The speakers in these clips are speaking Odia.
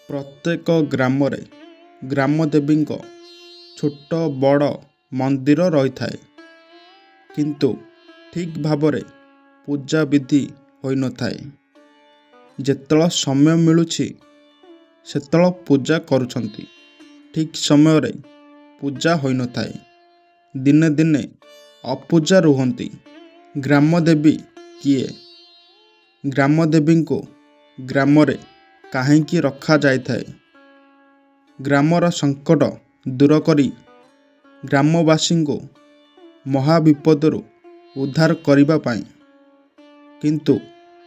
ପ୍ରତ୍ୟେକ ଗ୍ରାମରେ ଗ୍ରାମଦେବୀଙ୍କ ଛୋଟ ବଡ଼ ମନ୍ଦିର ରହିଥାଏ, କିନ୍ତୁ ଠିକ୍ ଭାବରେ ପୂଜା ବିଧି ହୋଇନଥାଏ। ଯେତେବେଳେ ସମୟ ମିଳୁଛି ସେତେବେଳେ ପୂଜା କରୁଛନ୍ତି, ଠିକ୍ ସମୟରେ ପୂଜା ହୋଇନଥାଏ। ଦିନେ ଦିନେ ଅପୂଜା ରୁହନ୍ତି। ଗ୍ରାମଦେବୀ କିଏ? ଗ୍ରାମଦେବୀଙ୍କୁ ଗ୍ରାମରେ କାହିଁକି ରଖାଯାଇଥାଏ? ଗ୍ରାମର ସଙ୍କଟ ଦୂର କରି ଗ୍ରାମବାସୀଙ୍କୁ ମହାବିପଦରୁ ଉଦ୍ଧାର କରିବା ପାଇଁ। କିନ୍ତୁ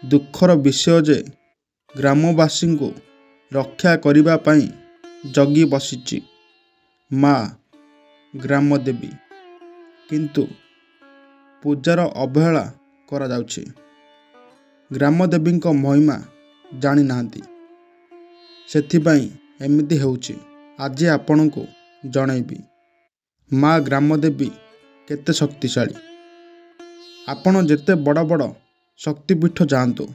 ଦୁଃଖର ବିଷୟ ଯେ ଗ୍ରାମବାସୀଙ୍କୁ ରକ୍ଷା କରିବା ପାଇଁ ଜଗି ବସିଛି ମା ଗ୍ରାମଦେବୀ, କିନ୍ତୁ ପୂଜାର ଅବହେଳା କରାଯାଉଛି। ଗ୍ରାମଦେବୀଙ୍କ ମହିମା ଜାଣିନାହାନ୍ତି, ସେଥିପାଇଁ ଏମିତି ହେଉଛି। ଆଜି ଆପଣଙ୍କୁ ଜଣାଇବି ମା ଗ୍ରାମଦେବୀ କେତେ ଶକ୍ତିଶାଳୀ। ଆପଣ ଯେତେ ବଡ଼ ବଡ଼ ଶକ୍ତିପୀଠ ଯାଆନ୍ତୁ,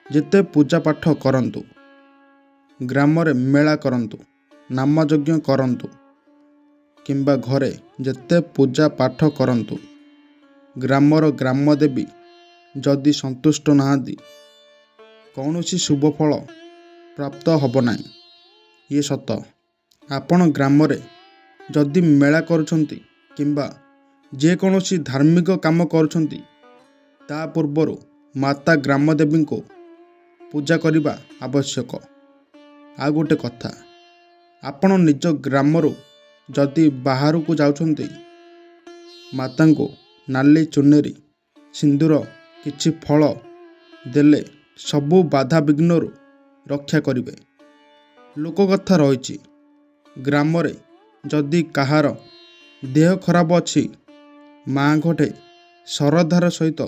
ଯେତେ ପୂଜାପାଠ କରନ୍ତୁ, ଗ୍ରାମରେ ମେଳା କରନ୍ତୁ, ନାମଯଜ୍ଞ କରନ୍ତୁ, କିମ୍ବା ଘରେ ଯେତେ ପୂଜା ପାଠ କରନ୍ତୁ, ଗ୍ରାମର ଗ୍ରାମଦେବୀ ଯଦି ସନ୍ତୁଷ୍ଟ ନାହାନ୍ତି, କୌଣସି ଶୁଭଫଳ ପ୍ରାପ୍ତ ହେବ ନାହିଁ। ଇଏ ସତ। ଆପଣ ଗ୍ରାମରେ ଯଦି ମେଳା କରୁଛନ୍ତି କିମ୍ବା ଯେକୌଣସି ଧାର୍ମିକ କାମ କରୁଛନ୍ତି, ତା ପୂର୍ବରୁ ମାତା ଗ୍ରାମଦେବୀଙ୍କୁ ପୂଜା କରିବା ଆବଶ୍ୟକ। ଆଉ ଗୋଟେ କଥା, ଆପଣ ନିଜ ଗ୍ରାମରୁ ଯଦି ବାହାରକୁ ଯାଉଛନ୍ତି, ମାତାଙ୍କୁ ନାଲି ଚୁନରି, ସିନ୍ଦୁର, କିଛି ଫଳ ଦେଲେ ସବୁ ବାଧାବିଘ୍ନରୁ ରକ୍ଷା କରିବେ। ଲୋକକଥା ରହିଛି, ଗ୍ରାମରେ ଯଦି କାହାର ଦେହ ଖରାପ ଅଛି, ମାଆଙ୍କଠେ ଶ୍ରଦ୍ଧାର ସହିତ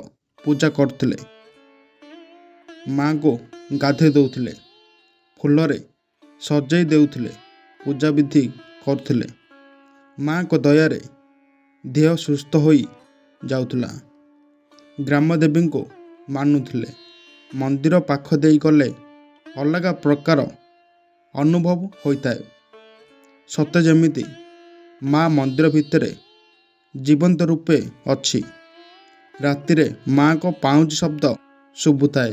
ପୂଜା କରୁଥିଲେ, ମାଆଙ୍କୁ ଗାଧୋଇ ଦେଉଥିଲେ, ଫୁଲରେ ସଜେଇ ଦେଉଥିଲେ, ପୂଜାବିଧି କରୁଥିଲେ, ମାଆଙ୍କ ଦୟାରେ ଦେହ ସୁସ୍ଥ ହୋଇ ଯାଉଥିଲା। ଗ୍ରାମଦେବୀଙ୍କୁ ମାନୁଥିଲେ। ମନ୍ଦିର ପାଖ ଦେଇ ଗଲେ ଅଲଗା ପ୍ରକାର ଅନୁଭବ ହୋଇଥାଏ। ସତେ ଯେମିତି ମା ମନ୍ଦିର ଭିତରେ ଜୀବନ୍ତ ରୂପେ ଅଛି। ରାତିରେ ମାଆଙ୍କ ପାଉଁଜି ଶବ୍ଦ ଶୁଭୁଥାଏ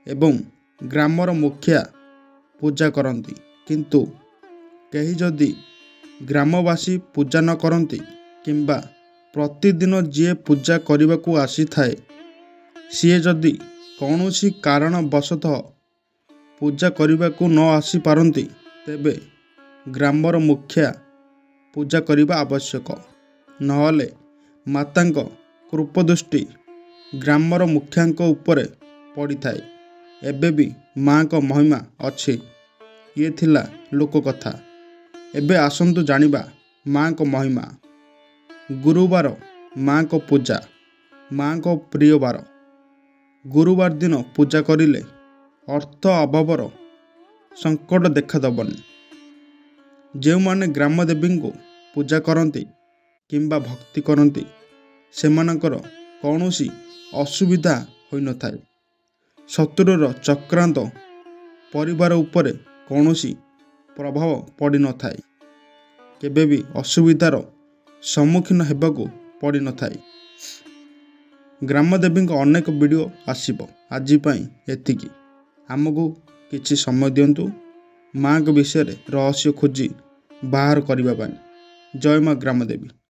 ଏବଂ ଗ୍ରାମର ମୁଖିଆ ପୂଜା କରନ୍ତି। କିନ୍ତୁ କେହି ଯଦି ଗ୍ରାମବାସୀ ପୂଜା ନ କରନ୍ତି କିମ୍ବା ପ୍ରତିଦିନ ଯିଏ ପୂଜା କରିବାକୁ ଆସିଥାଏ, ସିଏ ଯଦି କୌଣସି କାରଣବଶତଃ ପୂଜା କରିବାକୁ ନ ଆସିପାରନ୍ତି, ତେବେ ଗ୍ରାମର ମୁଖିଆ ପୂଜା କରିବା ଆବଶ୍ୟକ। ନହେଲେ ମାତାଙ୍କ କୃପାଦୃଷ୍ଟି ଗ୍ରାମର ମୁଖିଆଙ୍କ ଉପରେ ପଡ଼ିଥାଏ। ଏବେ ବି ମାଆଙ୍କ ମହିମା ଅଛି। ଇଏ ଥିଲା ଲୋକକଥା। ଏବେ ଆସନ୍ତୁ ଜାଣିବା ମାଆଙ୍କ ମହିମା। ଗୁରୁବାର ମାଆଙ୍କ ପୂଜା। ମାଆଙ୍କ ପ୍ରିୟ ବାର। ଗୁରୁବାର ଦିନ ପୂଜା କରିଲେ ଅର୍ଥ ଅଭାବର ସଙ୍କଟ ଦେଖାଦେବନି। ଯେଉଁମାନେ ଗ୍ରାମଦେବୀଙ୍କୁ ପୂଜା କରନ୍ତି କିମ୍ବା ଭକ୍ତି କରନ୍ତି, ସେମାନଙ୍କର କୌଣସି ଅସୁବିଧା ହୋଇନଥାଏ। ଶତ୍ରୁର ଚକ୍ରାନ୍ତ ପରିବାର ଉପରେ କୌଣସି ପ୍ରଭାବ ପଡ଼ିନଥାଏ। କେବେ ବି ଅସୁବିଧାର ସମ୍ମୁଖୀନ ହେବାକୁ ପଡ଼ିନଥାଏ। ଗ୍ରାମଦେବୀଙ୍କ ଅନେକ ଭିଡ଼ିଓ ଆସିବ। ଆଜି ପାଇଁ ଏତିକି। ଆମକୁ କିଛି ସମୟ ଦିଅନ୍ତୁ ମାଆଙ୍କ ବିଷୟରେ ରହସ୍ୟ ଖୋଜି ବାହାର କରିବା ପାଇଁ। ଜୟ ମା ଗ୍ରାମଦେବୀ।